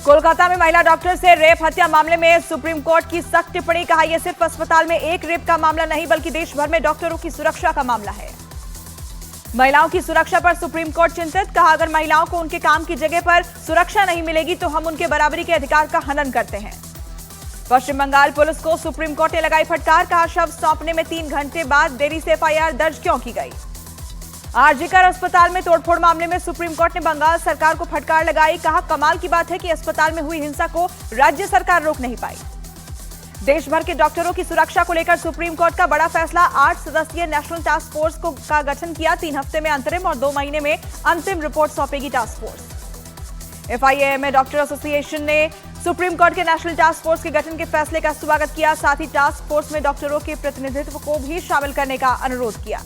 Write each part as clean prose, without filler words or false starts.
कोलकाता में महिला डॉक्टर से रेप हत्या मामले में सुप्रीम कोर्ट की सख्त टिप्पणी। कहा यह सिर्फ अस्पताल में एक रेप का मामला नहीं बल्कि देश भर में डॉक्टरों की सुरक्षा का मामला है। महिलाओं की सुरक्षा पर सुप्रीम कोर्ट चिंतित। कहा अगर महिलाओं को उनके काम की जगह पर सुरक्षा नहीं मिलेगी तो हम उनके बराबरी के अधिकार का हनन करते हैं। पश्चिम बंगाल पुलिस को सुप्रीम कोर्ट ने लगाई फटकार। कहा शव सौंपने में 3 घंटे बाद देरी से एफआईआर दर्ज क्यों की गई। आरजीकर अस्पताल में तोड़फोड़ मामले में सुप्रीम कोर्ट ने बंगाल सरकार को फटकार लगाई। कहा कमाल की बात है कि अस्पताल में हुई हिंसा को राज्य सरकार रोक नहीं पाई। देश भर के डॉक्टरों की सुरक्षा को लेकर सुप्रीम कोर्ट का बड़ा फैसला। 8 सदस्यीय नेशनल टास्क फोर्स का गठन किया। 3 हफ्ते में अंतरिम और 2 महीने में अंतिम रिपोर्ट सौंपेगी टास्क फोर्स। एफआईएएमए डॉक्टर एसोसिएशन ने सुप्रीम कोर्ट के नेशनल टास्क फोर्स के गठन के फैसले का स्वागत किया। साथ ही टास्क फोर्स में डॉक्टरों के प्रतिनिधित्व को भी शामिल करने का अनुरोध किया।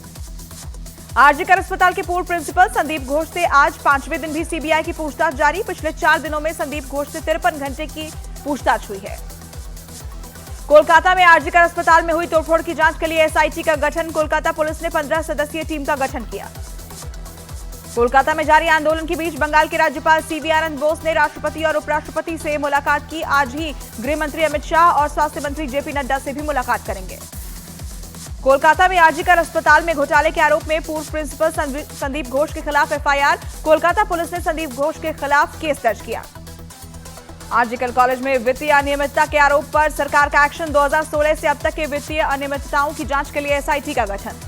आरजीकर अस्पताल के पूर्व प्रिंसिपल संदीप घोष से आज 5वें दिन भी सीबीआई की पूछताछ जारी। पिछले 4 दिनों में संदीप घोष से 53 घंटे की पूछताछ हुई है। कोलकाता में आरजीकर अस्पताल में हुई तोड़फोड़ की जांच के लिए एसआईटी का गठन। कोलकाता पुलिस ने 15 सदस्यीय टीम का गठन किया। कोलकाता में जारी आंदोलन के बीच बंगाल के राज्यपाल सीवी आनंद बोस ने राष्ट्रपति और उपराष्ट्रपति से मुलाकात की। आज ही गृह मंत्री अमित शाह और स्वास्थ्य मंत्री जेपी नड्डा से भी मुलाकात करेंगे। कोलकाता में आरजीकर अस्पताल में घोटाले के आरोप में पूर्व प्रिंसिपल संदीप घोष के खिलाफ एफआईआर। कोलकाता पुलिस ने संदीप घोष के खिलाफ केस दर्ज किया। आरजीकर कॉलेज में वित्तीय अनियमितता के आरोप पर सरकार का एक्शन। 2016 से अब तक के वित्तीय अनियमितताओं की जांच के लिए एसआईटी का गठन।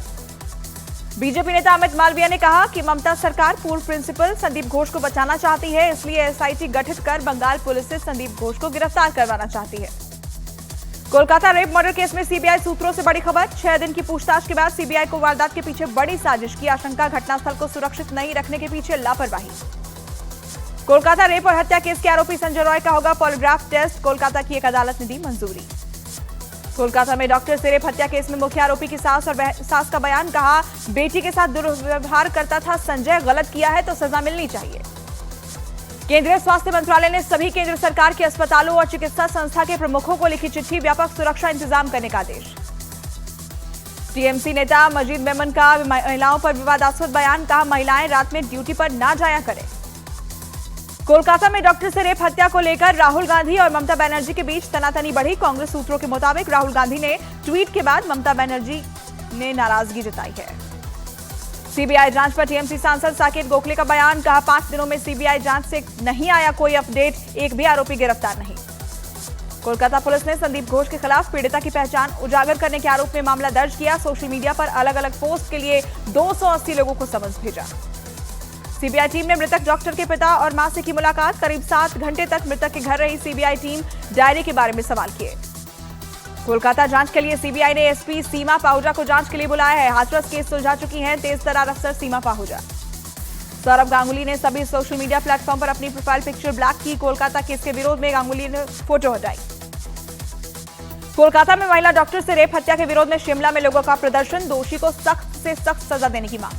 बीजेपी नेता अमित मालवीय ने कहा कि ममता सरकार पूर्व प्रिंसिपल संदीप घोष को बचाना चाहती है, इसलिए एसआईटी गठित कर बंगाल पुलिस से संदीप घोष को गिरफ्तार करवाना चाहती है। कोलकाता रेप मर्डर केस में सीबीआई सूत्रों से बड़ी खबर। 6 दिन की पूछताछ के बाद सीबीआई को वारदात के पीछे बड़ी साजिश की आशंका। घटनास्थल को सुरक्षित नहीं रखने के पीछे लापरवाही। कोलकाता रेप और हत्या केस के आरोपी संजय रॉय का होगा पॉलीग्राफ टेस्ट। कोलकाता की एक अदालत ने दी मंजूरी। कोलकाता में डॉक्टर से रेप हत्या केस में मुख्य आरोपी की सास का बयान। कहा बेटी के साथ दुर्व्यवहार करता था संजय, गलत किया है तो सजा मिलनी चाहिए। केंद्रीय स्वास्थ्य मंत्रालय ने सभी केंद्र सरकार के अस्पतालों और चिकित्सा संस्था के प्रमुखों को लिखी चिट्ठी। व्यापक सुरक्षा इंतजाम करने का आदेश। टीएमसी नेता मजीद मेमन का महिलाओं पर विवादास्पद बयान। कहा महिलाएं रात में ड्यूटी पर ना जाया करें। कोलकाता में डॉक्टर से रेप हत्या को लेकर राहुल गांधी और ममता बनर्जी के बीच तनातनी बढ़ी। कांग्रेस सूत्रों के मुताबिक राहुल गांधी ने ट्वीट के बाद ममता बनर्जी ने नाराजगी जताई है। सीबीआई जांच पर टीएमसी सांसद साकेत गोखले का बयान। कहा 5 दिनों में सीबीआई जांच से नहीं आया कोई अपडेट, एक भी आरोपी गिरफ्तार नहीं। कोलकाता पुलिस ने संदीप घोष के खिलाफ पीड़िता की पहचान उजागर करने के आरोप में मामला दर्ज किया। सोशल मीडिया पर अलग अलग पोस्ट के लिए 280 लोगों को समन्स भेजा। सीबीआई टीम ने मृतक डॉक्टर के पिता और मां से की मुलाकात। करीब 7 घंटे तक मृतक के घर रही सीबीआई टीम। डायरी के बारे में सवाल किए। कोलकाता जांच के लिए सीबीआई ने एसपी सीमा पाहुजा को जांच के लिए बुलाया है। हाथरस केस सुलझा चुकी हैं तेज तर्रार अफसर सीमा पाहुजा। सौरभ गांगुली ने सभी सोशल मीडिया प्लेटफॉर्म पर अपनी प्रोफाइल पिक्चर ब्लैक की। कोलकाता केस के विरोध में गांगुली ने फोटो हटाई। कोलकाता में महिला डॉक्टर से रेप हत्या के विरोध में शिमला में लोगों का प्रदर्शन। दोषी को सख्त से सख्त सजा देने की मांग।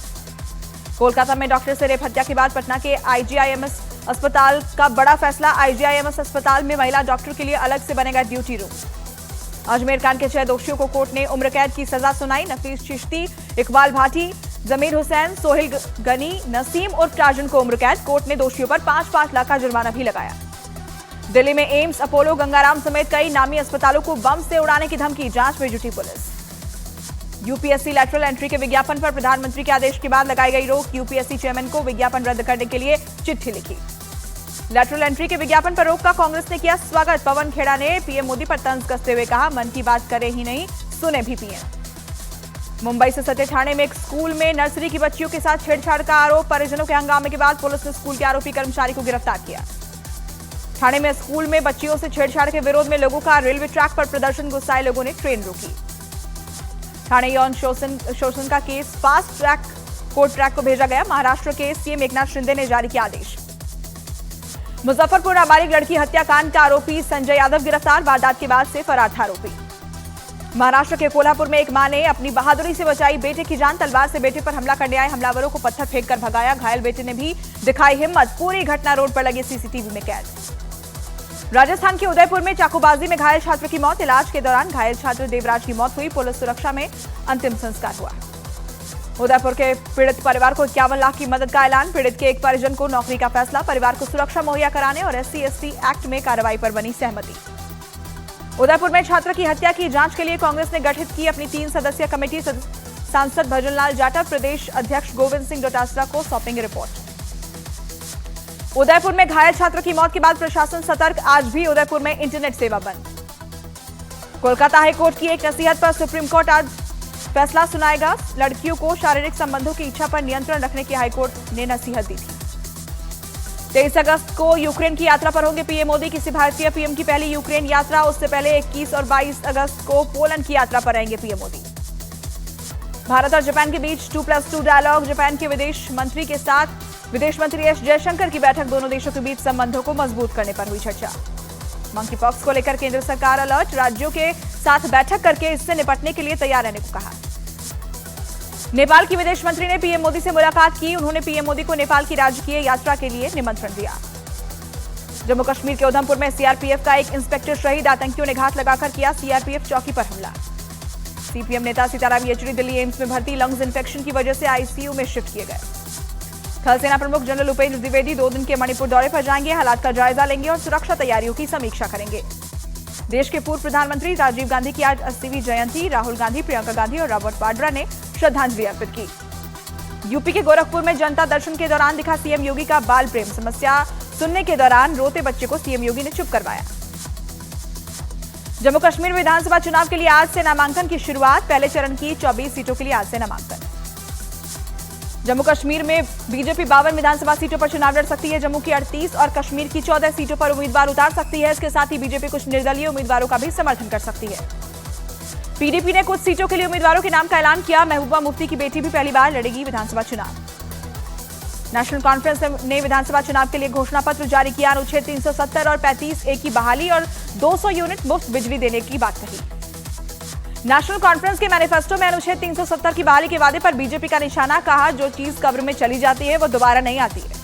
कोलकाता में डॉक्टर से रेप हत्या के बाद पटना के आईजीआईएमएस अस्पताल का बड़ा फैसला। आईजीआईएमएस अस्पताल में महिला डॉक्टर के लिए अलग से बनेगा ड्यूटी रूम। अजमेर कांड के 6 दोषियों को कोर्ट ने उम्र कैद की सजा सुनाई। नफीस चिश्ती, इकबाल भाटी, जमीर हुसैन, सोहेल गनी, नसीम उर्फ टार्जन को उम्र कैद। कोर्ट ने दोषियों पर 5-5 लाख का जुर्माना भी लगाया। दिल्ली में एम्स, अपोलो, गंगाराम समेत कई नामी अस्पतालों को बम से उड़ाने की धमकी। जांच में जुटी पुलिस। यूपीएससी लैटरल एंट्री के विज्ञापन पर प्रधानमंत्री के आदेश के बाद लगाई गई रोक। यूपीएससी चेयरमैन को विज्ञापन रद्द करने के लिए चिट्ठी लिखी। लैटरल एंट्री के विज्ञापन पर रोक का कांग्रेस ने किया स्वागत। पवन खेड़ा ने पीएम मोदी पर तंज कसते हुए कहा मन की बात करे ही नहीं सुने भी पीएम। मुंबई से सटे थाने में एक स्कूल में नर्सरी की बच्चियों के साथ छेड़छाड़ का आरोप। परिजनों के हंगामे के बाद पुलिस ने स्कूल के आरोपी कर्मचारी को गिरफ्तार किया। थाने में स्कूल में बच्चियों से छेड़छाड़ के विरोध में लोगों का रेलवे ट्रैक पर प्रदर्शन। गुस्साए लोगों ने ट्रेन रोकी। थाने यौन शोषण का case fast track court track को भेजा गया। महाराष्ट्र के सीएम एकनाथ शिंदे ने जारी किया आदेश। मुजफ्फरपुर नाबालिग लड़की हत्याकांड का आरोपी संजय यादव गिरफ्तार। वारदात के बाद से फरार था आरोपी। महाराष्ट्र के कोल्हापुर में एक मां ने अपनी बहादुरी से बचाई बेटे की जान। तलवार से बेटे पर हमला करने आए हमलावरों को पत्थर फेंककर भगाया। घायल बेटे ने भी दिखाई हिम्मत। पूरी घटना रोड पर लगे सीसीटीवी में कैद। राजस्थान के उदयपुर में चाकूबाजी में घायल छात्र की मौत। इलाज के दौरान घायल छात्र देवराज की मौत हुई। पुलिस सुरक्षा में अंतिम संस्कार हुआ। उदयपुर के पीड़ित परिवार को 51 लाख की मदद का ऐलान। पीड़ित के एक परिजन को नौकरी का फैसला, परिवार को सुरक्षा मुहैया कराने और SC/ST एक्ट में कार्रवाई पर बनी सहमति। उदयपुर में छात्र की हत्या की जांच के लिए कांग्रेस ने गठित की अपनी 3 सदस्यीय कमेटी। सांसद भजनलाल जाटव प्रदेश अध्यक्ष गोविंद सिंह डोटासरा को सौंपेंगे रिपोर्ट। उदयपुर में घायल छात्र की मौत के बाद प्रशासन सतर्क, आज भी उदयपुर में इंटरनेट सेवा बंद। कोलकाता हाईकोर्ट की एक नसीहत पर सुप्रीम कोर्ट आज फैसला सुनाएगा। लड़कियों को शारीरिक संबंधों की इच्छा पर नियंत्रण रखने की हाईकोर्ट ने नसीहत दी थी। 23 अगस्त को यूक्रेन की यात्रा पर होंगे पीएम मोदी। किसी भारतीय पीएम की पहली यूक्रेन यात्रा, उससे पहले 21 और 22 अगस्त को पोलैंड की यात्रा पर रहेंगे पीएम मोदी। भारत और जापान के बीच 2+2 डायलॉग। जापान के विदेश मंत्री के साथ विदेश मंत्री एस जयशंकर की बैठक, दोनों देशों के बीच संबंधों को मजबूत करने पर हुई चर्चा। मंकी पॉक्स को लेकर केंद्र सरकार अलर्ट, राज्यों के साथ बैठक करके इससे निपटने के लिए तैयार रहने को कहा। नेपाल की विदेश मंत्री ने पीएम मोदी से मुलाकात की। उन्होंने पीएम मोदी को नेपाल की राजकीय यात्रा के लिए निमंत्रण दिया। जम्मू कश्मीर के उधमपुर में सीआरपीएफ का एक इंस्पेक्टर शहीद, आतंकियों ने घात लगाकर किया सीआरपीएफ चौकी पर हमला। सीपीएम नेता सीताराम येचुरी दिल्ली एम्स में भर्ती, लंग्स इन्फेक्शन की वजह से आईसीयू में शिफ्ट किए गए। थल सेना प्रमुख जनरल उपेंद्र द्विवेदी 2 दिन के मणिपुर दौरे पर जाएंगे, हालात का जायजा लेंगे और सुरक्षा तैयारियों की समीक्षा करेंगे। देश के पूर्व प्रधानमंत्री राजीव गांधी की आज 80वीं जयंती, राहुल गांधी, प्रियंका गांधी और रॉबर्ट वाड्रा ने श्रद्धांजलि अर्पित की। यूपी के गोरखपुर में जनता दर्शन के दौरान दिखा सीएम योगी का बाल प्रेम, समस्या सुनने के दौरान रोते बच्चे को सीएम योगी ने चुप करवाया। जम्मू कश्मीर विधानसभा चुनाव के लिए आज से नामांकन की शुरुआत, पहले चरण की 24 सीटों के लिए आज से नामांकन। जम्मू कश्मीर में बीजेपी 52 विधानसभा सीटों पर चुनाव लड़ सकती है। जम्मू की 38 और कश्मीर की 14 सीटों पर उम्मीदवार उतार सकती है। इसके साथ ही बीजेपी कुछ निर्दलीय उम्मीदवारों का भी समर्थन कर सकती है। पीडीपी ने कुछ सीटों के लिए उम्मीदवारों के नाम का ऐलान किया। महबूबा मुफ्ती की बेटी भी पहली बार लड़ेगी विधानसभा चुनाव। नेशनल कॉन्फ्रेंस ने विधानसभा चुनाव के लिए घोषणा पत्र जारी किया। अनुच्छेद 370 और 35A की बहाली और 200 यूनिट मुफ्त बिजली देने की बात कही। नेशनल कॉन्फ्रेंस के मैनिफेस्टो में अनुच्छेद 370 की बहाली के वादे पर बीजेपी का निशाना, कहा जो चीज कब्र में चली जाती है वो दोबारा नहीं आती है।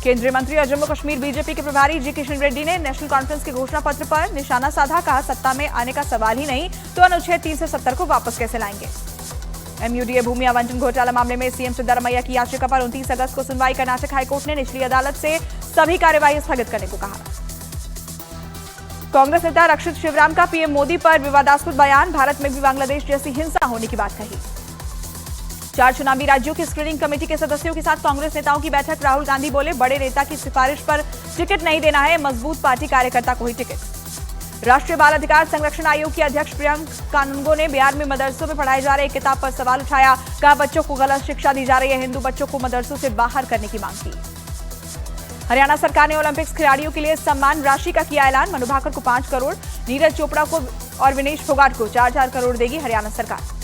केंद्रीय मंत्री और जम्मू कश्मीर बीजेपी के प्रभारी जी किशन रेड्डी ने नेशनल कॉन्फ्रेंस के घोषणा पत्र पर निशाना साधा, कहा सत्ता में आने का सवाल ही नहीं तो अनुच्छेद 370 को वापस कैसे लाएंगे। एमयूडीए भूमि आवंटन घोटाला मामले में सीएम सिद्धारमैया की याचिका पर 29 अगस्त को सुनवाई। कर्नाटक हाईकोर्ट ने निचली अदालत से सभी कार्यवाही स्थगित करने को कहा। कांग्रेस नेता रक्षित शिवराम का पीएम मोदी पर विवादास्पद बयान, भारत में भी बांग्लादेश जैसी हिंसा होने की बात कही। 4 चुनावी राज्यों की स्क्रीनिंग कमेटी के सदस्यों के साथ कांग्रेस नेताओं की बैठक, राहुल गांधी बोले बड़े नेता की सिफारिश पर टिकट नहीं देना है, मजबूत पार्टी कार्यकर्ता को ही टिकट। राष्ट्रीय बाल अधिकार संरक्षण आयोग की अध्यक्ष प्रियंका कानूनगो ने बिहार में मदरसों में पढ़ाए जा रहे एक किताब पर सवाल उठाया, कहा बच्चों को गलत शिक्षा दी जा रही है, हिंदू बच्चों को मदरसों से बाहर करने की मांग की। हरियाणा सरकार ने ओलंपिक्स खिलाड़ियों के लिए सम्मान राशि का किया ऐलान, मनु भाकर को 5 करोड़, नीरज चोपड़ा को और विनेश फोगाट को 4-4 करोड़ देगी हरियाणा सरकार।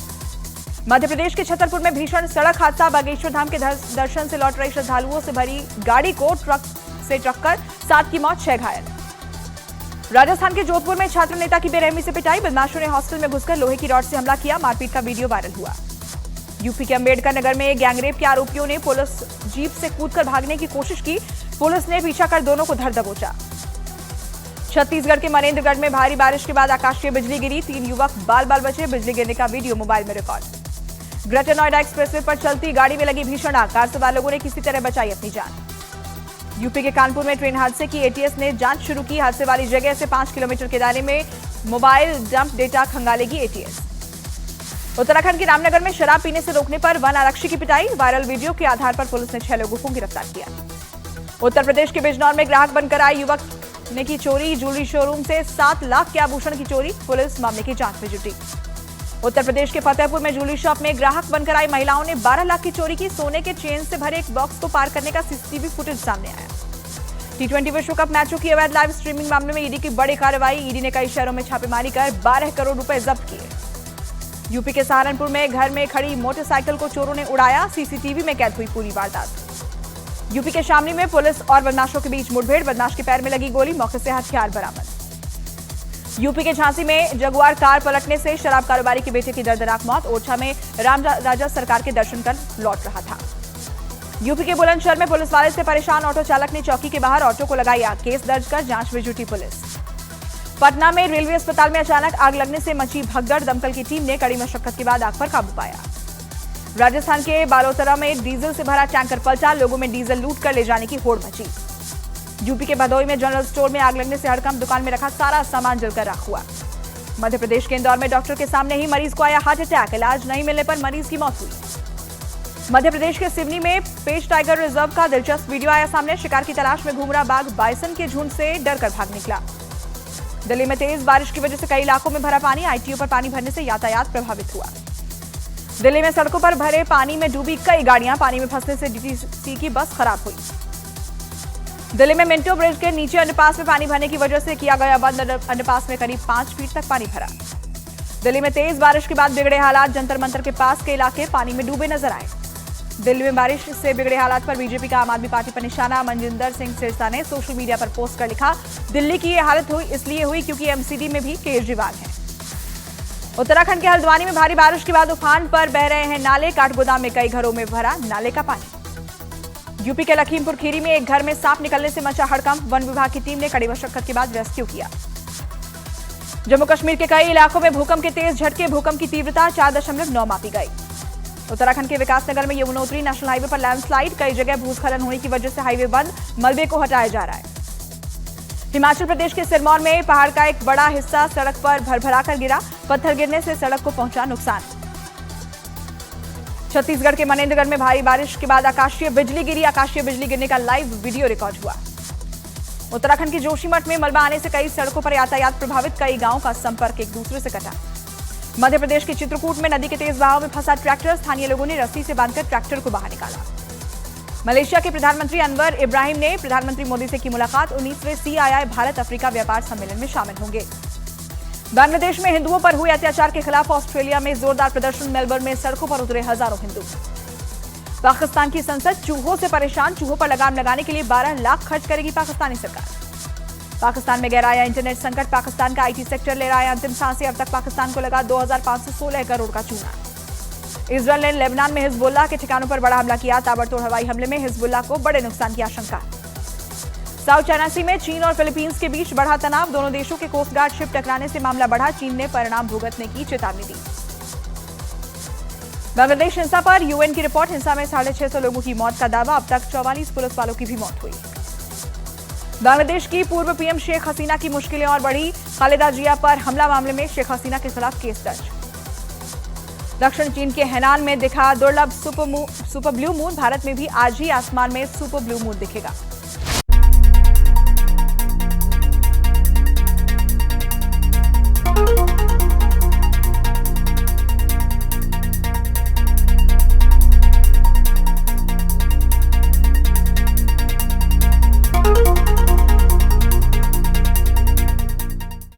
मध्य प्रदेश के छतरपुर में भीषण सड़क हादसा, बागेश्वर धाम के दर्शन से लौट रहे श्रद्धालुओं से भरी गाड़ी को ट्रक से टक्कर, 7 की मौत, 6 घायल। राजस्थान के जोधपुर में छात्र नेता की बेरहमी से पिटाई, बदमाशों ने हॉस्टल में घुसकर लोहे की रॉड से हमला किया, मारपीट का वीडियो वायरल हुआ। यूपी के अंबेडकर नगर में गैंगरेप के आरोपियों ने पुलिस जीप से कूदकर भागने की कोशिश की, पुलिस ने पीछा कर दोनों को धर दबोचा। छत्तीसगढ़ के मनेन्द्रगढ़ में भारी बारिश के बाद आकाशीय बिजली गिरी, 3 युवक बाल बाल बचे, बिजली गिरने का वीडियो मोबाइल में रिकॉर्ड। ग्रेटर नोएडा एक्सप्रेसवे पर चलती गाड़ी में लगी भीषण आग, कार सवार लोगों ने किसी तरह बचाई अपनी जान। यूपी के कानपुर में ट्रेन हादसे की एटीएस ने जांच शुरू की, हादसे वाली जगह से 5 किलोमीटर के दायरे में मोबाइल डंप डेटा खंगालेगी एटीएस। उत्तराखंड के रामनगर में शराब पीने से रोकने पर वन आरक्षी की पिटाई, वायरल वीडियो के आधार पर पुलिस ने 6 लोगों को गिरफ्तार किया। उत्तर प्रदेश के बिजनौर में ग्राहक बनकर आए युवक ने की चोरी, ज्वेलरी शोरूम से 7 लाख के आभूषण की चोरी, पुलिस मामले की जांच में जुटी। उत्तर प्रदेश के फतेहपुर में ज्वेलरी शॉप में ग्राहक बनकर आई महिलाओं ने 12 लाख की चोरी की, सोने के चेन से भरे एक बॉक्स को पार करने का सीसीटीवी फुटेज सामने आया। T20 विश्व कप मैचों की अवैध लाइव स्ट्रीमिंग मामले में ईडी की बड़ी कार्रवाई, ईडी ने कई शहरों में छापेमारी कर 12 करोड़ रुपए जब्त किए। यूपी के सहारनपुर में घर में खड़ी मोटरसाइकिल को चोरों ने उड़ाया, सीसीटीवी में कैद हुई पूरी वारदात। यूपी के शामली में पुलिस और बदमाशों के बीच मुठभेड़, बदमाश के पैर में लगी गोली, मौके से हथियार बरामद। यूपी के झांसी में जगुआर कार पलटने से शराब कारोबारी के बेटे की दर्दनाक मौत, ओरछा में राजा सरकार के दर्शन कर लौट रहा था। यूपी के बुलंदशहर में पुलिस वाले से परेशान ऑटो चालक ने चौकी के बाहर ऑटो को लगाई आग, केस दर्ज कर जांच में जुटी पुलिस। पटना में रेलवे अस्पताल में अचानक आग लगने से मची भगदड़, दमकल की टीम ने कड़ी मशक्कत के बाद आग पर काबू पाया। राजस्थान के बालोतरा में डीजल से भरा टैंकर पलटा, लोगों में डीजल लूट कर ले जाने की होड़ मची। यूपी के भदोही में जनरल स्टोर में आग लगने से हड़कंप, दुकान में रखा सारा सामान जलकर राख हुआ। मध्य प्रदेश के इंदौर में डॉक्टर के सामने ही मरीज को आया हार्ट अटैक, इलाज नहीं मिलने पर मरीज की मौत हुई। मध्य प्रदेश के सिवनी में पेश टाइगर रिजर्व का दिलचस्प वीडियो आया सामने, शिकार की तलाश में घूम रहा बाघ बाइसन के झुंड से डरकर भाग निकला। दिल्ली में तेज बारिश की वजह से कई इलाकों में भरा पानी, आईटीओ पर पानी भरने से यातायात प्रभावित हुआ। दिल्ली में सड़कों पर भरे पानी में डूबी कई गाड़ियां, पानी में फंसने से डीटीसी की बस खराब हुई। दिल्ली में मिंटो ब्रिज के नीचे अंडरपास में पानी भरने की वजह से किया गया बंद, अंडरपास में करीब 5 फीट तक पानी भरा। दिल्ली में तेज बारिश के बाद बिगड़े हालात, जंतर मंतर के पास के इलाके पानी में डूबे नजर आए। दिल्ली में बारिश से बिगड़े हालात पर बीजेपी का आम आदमी पार्टी पर निशाना, मनजिंदर सिंह सिरसा ने सोशल मीडिया पर पोस्ट कर लिखा, दिल्ली की यह हालत इसलिए हुई क्योंकि एमसीडी में भी केजरीवाल है। उत्तराखंड के हल्द्वानी में भारी बारिश के बाद उफान पर बह रहे हैं नाले, काठगोदाम में कई घरों में भरा नाले का पानी। यूपी के लखीमपुर खीरी में एक घर में सांप निकलने से मचा हड़कंप, वन विभाग की टीम ने कड़ी मशक्कत के बाद रेस्क्यू किया। जम्मू कश्मीर के कई इलाकों में भूकंप के तेज झटके, भूकंप की तीव्रता 4.9 मापी गई। उत्तराखंड के विकासनगर में यमुनोत्री नेशनल हाईवे पर लैंडस्लाइड, कई जगह भूस्खलन होने की वजह से हाईवे बंद, मलबे को हटाया जा रहा है। हिमाचल प्रदेश के सिरमौर में पहाड़ का एक बड़ा हिस्सा सड़क पर भरभराकर गिरा, पत्थर गिरने से सड़क को पहुंचा नुकसान। छत्तीसगढ़ के मनेन्द्रगढ़ में भारी बारिश के बाद आकाशीय बिजली गिरी, आकाशीय बिजली गिरने का लाइव वीडियो रिकॉर्ड हुआ। उत्तराखंड के जोशीमठ में मलबा आने से कई सड़कों पर यातायात प्रभावित, कई गांवों का संपर्क एक दूसरे से कटा। मध्य प्रदेश के चित्रकूट में नदी के तेज बहाव में फंसा ट्रैक्टर, स्थानीय लोगों ने रस्सी से बांधकर ट्रैक्टर को बाहर निकाला। मलेशिया के प्रधानमंत्री अनवर इब्राहिम ने प्रधानमंत्री मोदी से की मुलाकात, 19वें CII भारत अफ्रीका व्यापार सम्मेलन में शामिल होंगे। बांग्लादेश में हिंदुओं पर हुए अत्याचार के खिलाफ ऑस्ट्रेलिया में जोरदार प्रदर्शन, मेलबर्न में सड़कों पर उतरे हजारों हिंदू। पाकिस्तान की संसद चूहों से परेशान, चूहों पर लगाम लगाने के लिए 12 लाख खर्च करेगी पाकिस्तानी सरकार। पाकिस्तान में गहराया इंटरनेट संकट, पाकिस्तान का IT सेक्टर ले रहा है अंतिम सांसें, अब तक पाकिस्तान को लगा 2516 करोड़ का चूना। इजरायल ने लेबनान में हिजबुल्लाह के ठिकानों पर बड़ा हमला किया, ताबड़तोड़ हवाई हमले में हिजबुल्लाह को बड़े नुकसान की आशंका। साउथ चाइना सी में चीन और फिलीपींस के बीच बढ़ा तनाव, दोनों देशों के कोस्ट गार्ड शिप टकराने से मामला बढ़ा, चीन ने परिणाम भुगतने की चेतावनी दी। बांग्लादेश हिंसा पर UN की रिपोर्ट, हिंसा में 650 लोगों की मौत का दावा, अब तक 44 पुलिस वालों की भी मौत हुई। बांग्लादेश की पूर्व PM शेख हसीना की मुश्किलें और बढ़ी, खालिदा जिया पर हमला मामले में शेख हसीना के खिलाफ केस दर्ज। दक्षिण चीन के हैनान में दिखा दुर्लभ सुपर ब्लू मून, भारत में भी आज ही आसमान में सुपर ब्लू मून दिखेगा।